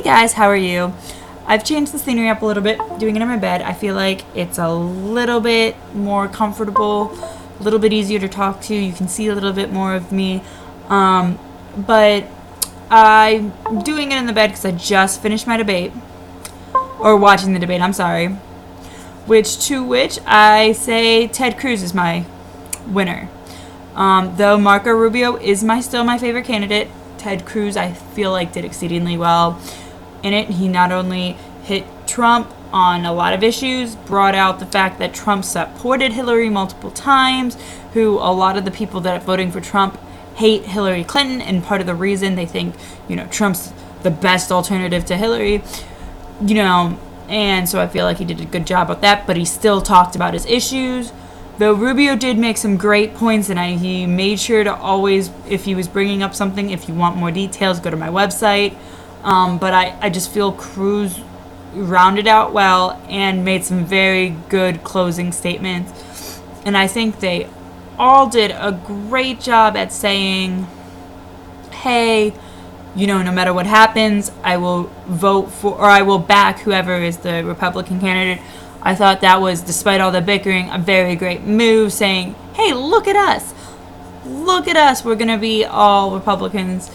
Hey guys, how are you? I've changed the scenery up a little bit, doing it in my bed. I feel like it's a little bit more comfortable, a little bit easier to talk to. You can see a little bit more of me. But I'm doing it in the bed because I just finished my debate. Or watching the debate, I'm sorry. Which I say Ted Cruz is my winner. Though Marco Rubio is still my favorite candidate, Ted Cruz I feel like did exceedingly well in it. He not only hit Trump on a lot of issues, brought out the fact that Trump supported Hillary multiple times, who a lot of the people that are voting for Trump hate Hillary Clinton, and part of the reason they think, Trump's the best alternative to Hillary, and so I feel like he did a good job with that, but he still talked about his issues. Though Rubio did make some great points, and he made sure to always, if he was bringing up something, if you want more details, go to my website. But I just feel Cruz rounded out well and made some very good closing statements. And I think they all did a great job at saying, hey, no matter what happens, I will vote for, or I will back whoever is the Republican candidate. I thought that was, despite all the bickering, a very great move, saying, hey, look at us. Look at us. We're going to be all Republicans.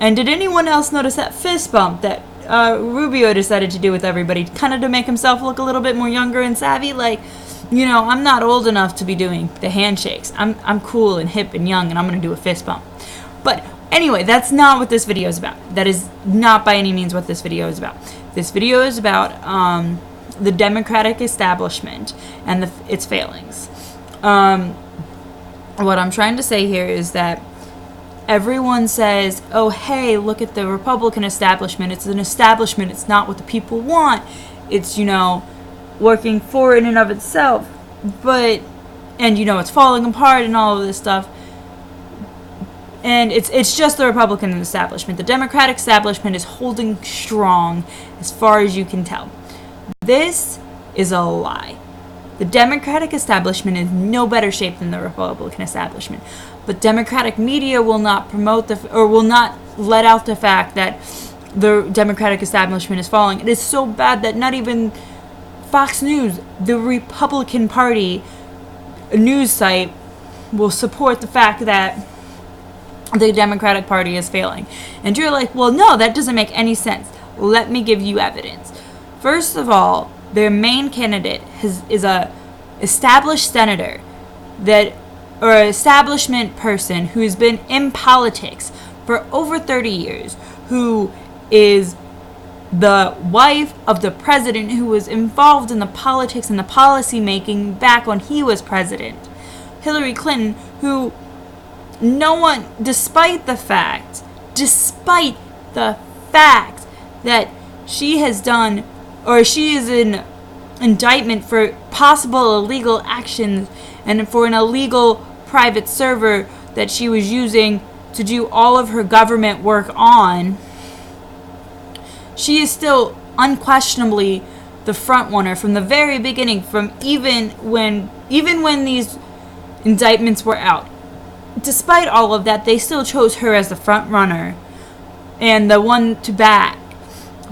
And did anyone else notice that fist bump that Rubio decided to do with everybody, kind of to make himself look a little bit more younger and savvy? Like, I'm not old enough to be doing the handshakes. I'm cool and hip and young, and I'm going to do a fist bump. But anyway, that's not what this video is about. That is not by any means what this video is about. This video is about the Democratic establishment and its failings. What I'm trying to say here is that everyone says, oh, hey, look at the Republican establishment. It's an establishment. It's not what the people want. It's, working for in and of itself. But, and, it's falling apart and all of this stuff. And it's just the Republican establishment. The Democratic establishment is holding strong as far as you can tell. This is a lie. The Democratic establishment is no better shape than the Republican establishment. But Democratic media will not promote will not let out the fact that the Democratic establishment is falling. It is so bad that not even Fox News, the Republican Party news site, will support the fact that the Democratic Party is failing. And you're like, well, no, that doesn't make any sense. Let me give you evidence. First of all, their main candidate is a established senator or an establishment person who has been in politics for over 30 years, who is the wife of the president, who was involved in the politics and the policy making back when he was president. Hillary Clinton, who no one, despite the fact that she has done, or she is in indictment for possible illegal actions and for an illegal private server that she was using to do all of her government work on, she is still unquestionably the front runner from the very beginning, from even when these indictments were out. Despite all of that, they still chose her as the front runner and the one to back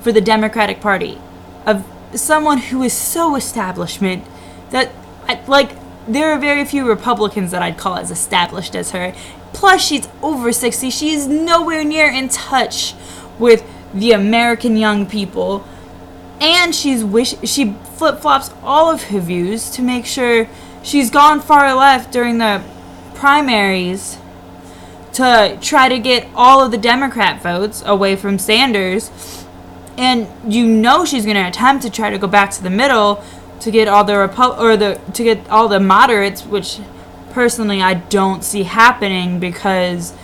for the Democratic Party, of someone who is so establishment that, there are very few Republicans that I'd call as established as her. Plus, she's over 60. She is nowhere near in touch with the American young people. And she flip-flops all of her views to make sure she's gone far left during the primaries to try to get all of the Democrat votes away from Sanders. And she's going to attempt to try to go back to the middle to get all to get all the moderates, which personally I don't see happening, because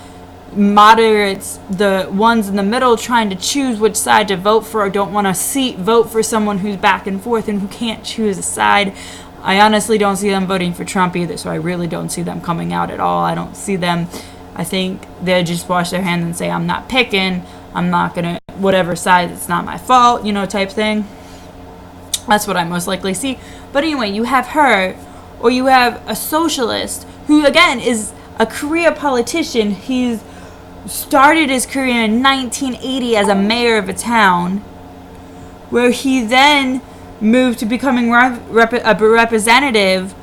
moderates, the ones in the middle trying to choose which side to vote for, don't want to vote for someone who's back and forth and who can't choose a side. I honestly don't see them voting for Trump either, so I really don't see them coming out at all. I don't see them. I think they'll just wash their hands and say, I'm not picking. I'm not going to, whatever side, it's not my fault, type thing. That's what I most likely see. But anyway, you have her, or you have a socialist who, again, is a career politician. He's started his career in 1980 as a mayor of a town, where he then moved to becoming a representative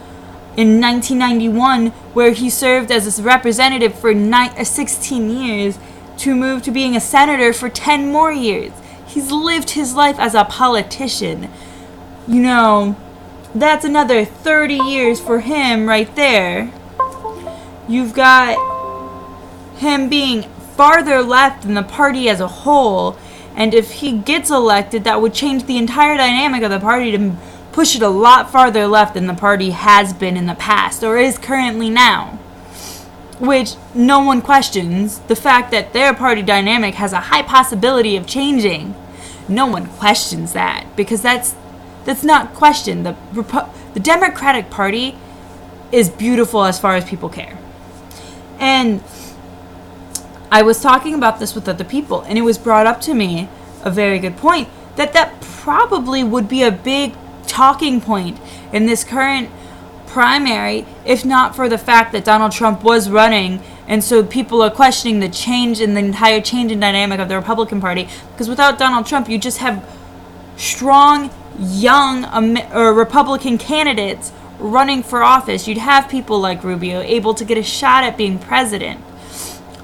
in 1991, where he served as a representative for 16 years, to move to being a senator for 10 more years. He's lived his life as a politician. You know, that's another 30 years for him right there. You've got him being farther left than the party as a whole, and if he gets elected, that would change the entire dynamic of the party to push it a lot farther left than the party has been in the past, or is currently now. Which no one questions the fact that their party dynamic has a high possibility of changing. No one questions that, because that's not questioned. The Democratic Party is beautiful as far as people care. And I was talking about this with other people, and it was brought up to me, a very good point, that probably would be a big talking point in this current primary, if not for the fact that Donald Trump was running, and so people are questioning the change in the entire change in dynamic of the Republican Party, because without Donald Trump, you just have strong, young Republican candidates running for office. You'd have people like Rubio able to get a shot at being president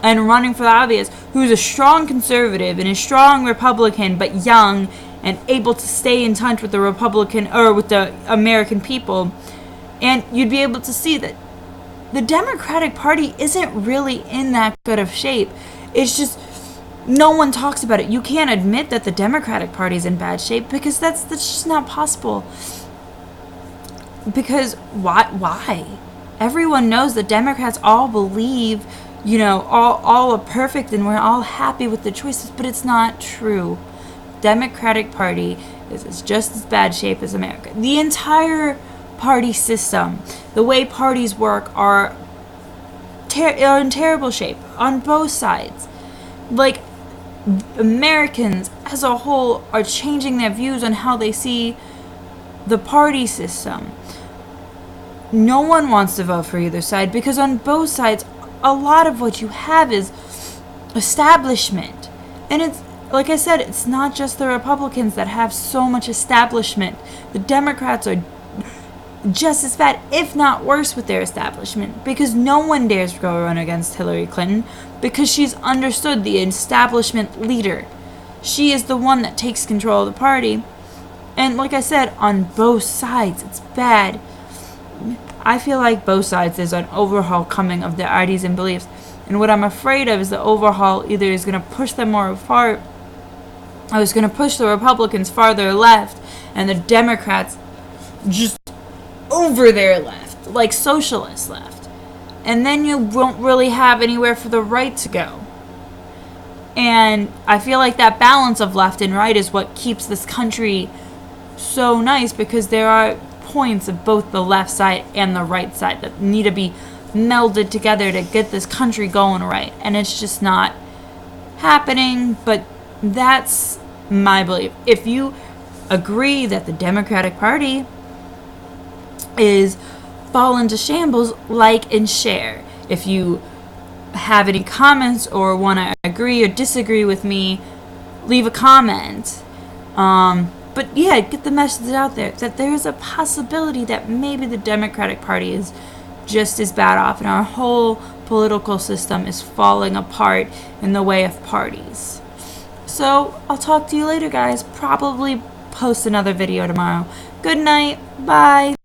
and running for the obvious, who's a strong conservative and a strong Republican, but young and able to stay in touch with the Republican, or with the American people. And you'd be able to see that the Democratic Party isn't really in that good of shape. It's just no one talks about it. You can't admit that the Democratic Party is in bad shape, because that's just not possible. Because why? Everyone knows the Democrats all believe, all are perfect and we're all happy with the choices, but it's not true. Democratic Party is just as bad shape as America. The entire party system, the way parties work, are in terrible shape on both sides. Like, Americans as a whole are changing their views on how they see the party system. No one wants to vote for either side, because on both sides, a lot of what you have is establishment. And it's, like I said, it's not just the Republicans that have so much establishment. The Democrats are just as bad, if not worse, with their establishment, because no one dares go run against Hillary Clinton, because she's understood the establishment leader. She is the one that takes control of the party. And like I said, on both sides, it's bad. I feel like both sides, there's an overhaul coming of their ideas and beliefs. And what I'm afraid of is the overhaul either is going to push them more apart, or is going to push the Republicans farther left, and the Democrats just over their left, like socialist left. And then you won't really have anywhere for the right to go. And I feel like that balance of left and right is what keeps this country so nice, because there are points of both the left side and the right side that need to be melded together to get this country going right. And it's just not happening, but that's my belief. If you agree that the Democratic Party is fallen to shambles, like and share. If you have any comments or want to agree or disagree with me, leave a comment. But yeah, get the message out there that there is a possibility that maybe the Democratic Party is just as bad off, and our whole political system is falling apart in the way of parties. So I'll talk to you later, guys. Probably post another video tomorrow. Good night. Bye.